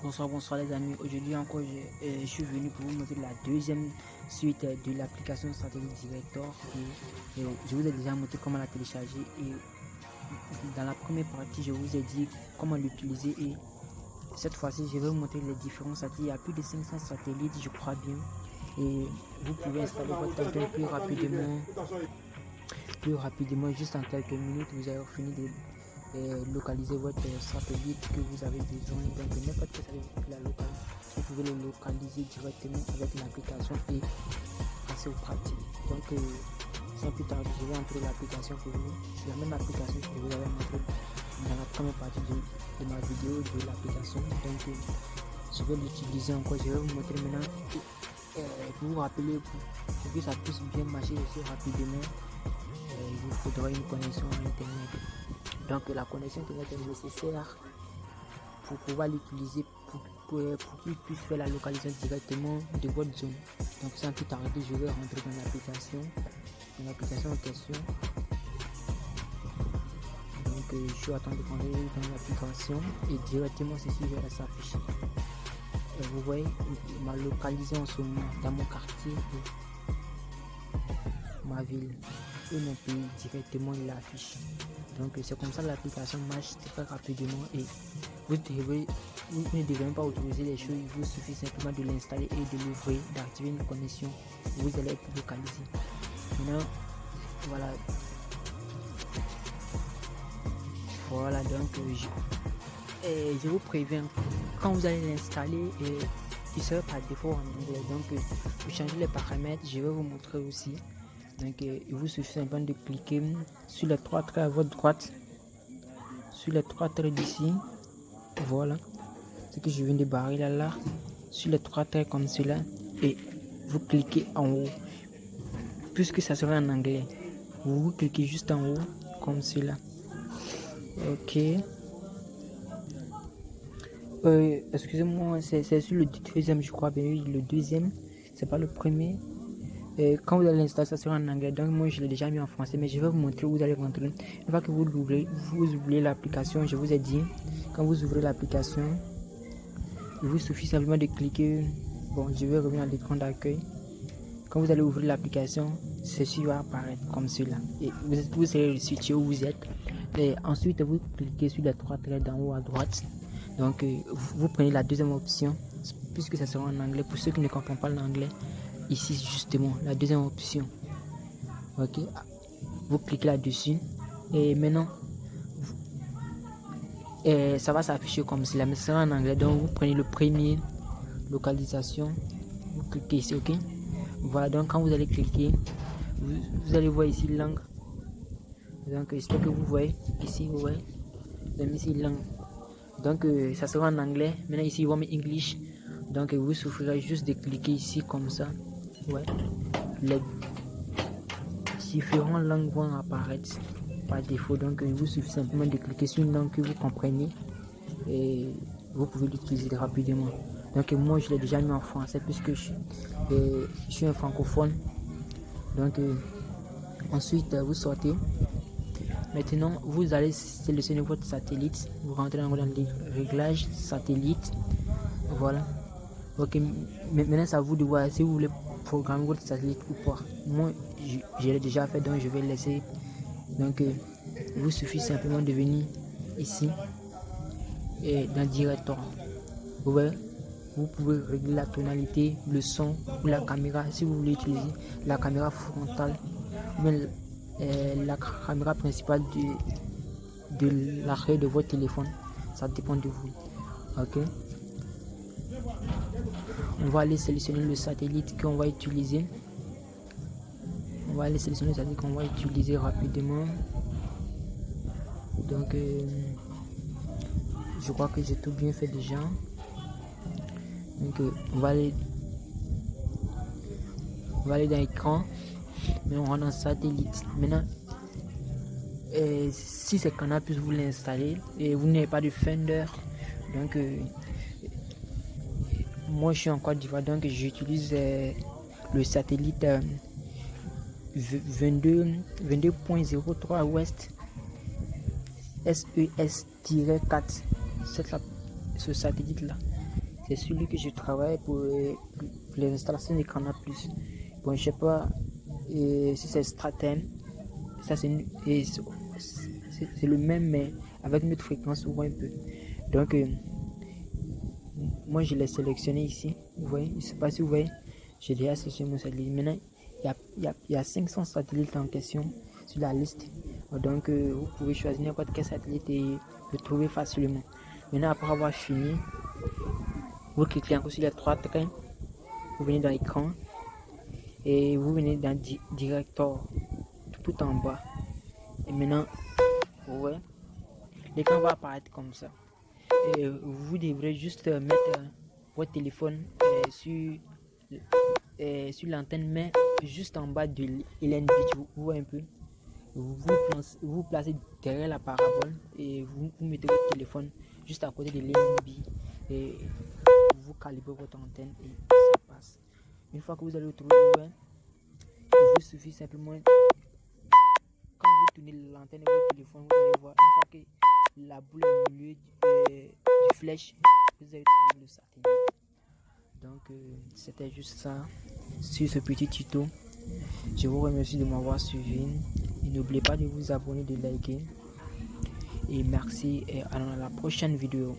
Bonsoir les amis, aujourd'hui encore je suis venu pour vous montrer la deuxième suite de l'application Satellite Director et je vous ai déjà montré comment la télécharger et dans la première partie je vous ai dit comment l'utiliser et cette fois-ci je vais vous montrer les différents satellites. Il y a plus de 500 satellites je crois bien et vous pouvez installer votre tableau plus rapidement juste en quelques minutes. Vous avez fini de localiser votre satellite que vous avez besoin, donc n'importe quel satellite la localiser, vous pouvez le localiser directement avec l'application et passer aux pratiques. Donc sans plus tarder, je vais entrer l'application pour vous. C'est la même application que vous avez montré dans la première partie de ma vidéo de l'application. Donc je vais l'utiliser encore. Je vais vous montrer maintenant pour vous rappeler pour que ça puisse bien marcher aussi rapidement. Il vous faudra une connexion à internet. Donc la connexion internet est nécessaire pour pouvoir l'utiliser pour qu'il puisse faire la localisation directement de votre zone. Donc sans plus tarder, je vais rentrer dans l'application en question. Donc je suis en train de rentrer dans l'application et directement ceci va s'afficher. Vous voyez ma localisation en ce moment dans mon quartier, ma ville et mon pays, directement il l'affiche. Donc c'est comme ça l'application marche très rapidement et vous ne devez même pas autoriser les choses, il vous suffit simplement de l'installer et de l'ouvrir, d'activer une connexion, vous allez être localisé. Maintenant voilà donc je vous préviens, quand vous allez l'installer il sera par défaut en anglais, donc vous changez les paramètres, je vais vous montrer aussi. Donc il vous suffit simplement de cliquer sur les trois traits à votre droite, sur les trois traits d'ici, voilà ce que je viens de barrer là, sur les trois traits comme cela et vous cliquez en haut, puisque ça sera en anglais, vous cliquez juste en haut comme cela. Ok, excusez-moi, c'est sur le deuxième je crois, bien oui, le deuxième, c'est pas le premier. Quand vous allez l'installer, ça sera en anglais, donc moi je l'ai déjà mis en français, mais je vais vous montrer où vous allez rentrer. Une fois que vous l'ouvrez, vous ouvrez l'application, je vous ai dit, quand vous ouvrez l'application, il vous suffit simplement de cliquer. Bon, je vais revenir à l'écran d'accueil. Quand vous allez ouvrir l'application, ceci va apparaître comme cela et vous serez situé où vous êtes. Et ensuite vous cliquez sur les trois traits d'en haut à droite. Donc vous prenez la deuxième option, puisque ça sera en anglais pour ceux qui ne comprennent pas l'anglais. Ici justement la deuxième option, ok, vous cliquez là-dessus et maintenant ça va s'afficher comme cela, mais ça sera en anglais. Donc vous prenez le premier, localisation, vous cliquez ici, ok. Voilà, donc quand vous allez cliquer, vous allez voir ici langue. Donc j'espère que vous voyez ici, vous voyez, ici langue. Donc ça sera en anglais. Maintenant ici, vous mettez English. Donc vous suffira juste de cliquer ici comme ça. Ouais, les différentes langues vont apparaître par défaut. Donc il vous suffit simplement de cliquer sur une langue que vous comprenez et vous pouvez l'utiliser rapidement. Donc moi je l'ai déjà mis en français puisque je suis un francophone. Donc ensuite vous sortez. Maintenant vous allez sélectionner votre satellite, vous rentrez dans les réglages satellite, voilà. Ok, maintenant c'est à vous de voir si vous voulez programmer votre satellite ou pas. Moi je l'ai déjà fait, donc je vais laisser. Donc il vous suffit simplement de venir ici et dans Director, vous pouvez régler la tonalité, le son ou la caméra si vous voulez utiliser la caméra frontale ou bien la caméra principale de l'arrière de votre téléphone, ça dépend de vous. Ok, on va aller sélectionner le satellite qu'on va utiliser. Rapidement. Donc je crois que j'ai tout bien fait déjà. Donc on va aller dans l'écran. Mais on rentre dans satellite. Maintenant si c'est Canal+, vous l'installez et vous n'avez pas de Fender, donc moi je suis en Côte d'Ivoire, donc j'utilise le satellite 22.03 Ouest SES-4. ce satellite-là. C'est celui que je travaille pour les installations de Canal+. Bon, je sais pas si c'est Stratem. Ça, c'est le même, mais avec une autre fréquence, ou un peu. Donc, moi, je l'ai sélectionné ici. Vous voyez, je ne sais pas si vous voyez. J'ai déjà sélectionné mon satellite. Maintenant, il y a 500 satellites en question sur la liste. Donc, vous pouvez choisir n'importe quel satellite et le trouver facilement. Maintenant, après avoir fini, vous cliquez encore sur les 3 traits. Vous venez dans l'écran et vous venez dans Director tout en bas. Et maintenant, ouais, l'écran va apparaître comme ça. Et vous devrez juste mettre votre téléphone sur l'antenne, mais juste en bas de LNB. Vous voyez un peu. Vous placez derrière la parabole et vous mettez votre téléphone juste à côté de l'NB et vous calibrez votre antenne et ça passe. Une fois que vous allez le trouver, il vous suffit simplement, quand vous tournez l'antenne de votre téléphone, vous allez voir, une fois que la boule est au milieu du flèche, vous allez trouver le satellite. Donc c'était juste ça sur ce petit tuto. Je vous remercie de m'avoir suivi. Et n'oubliez pas de vous abonner, de liker. Et merci et à la prochaine vidéo.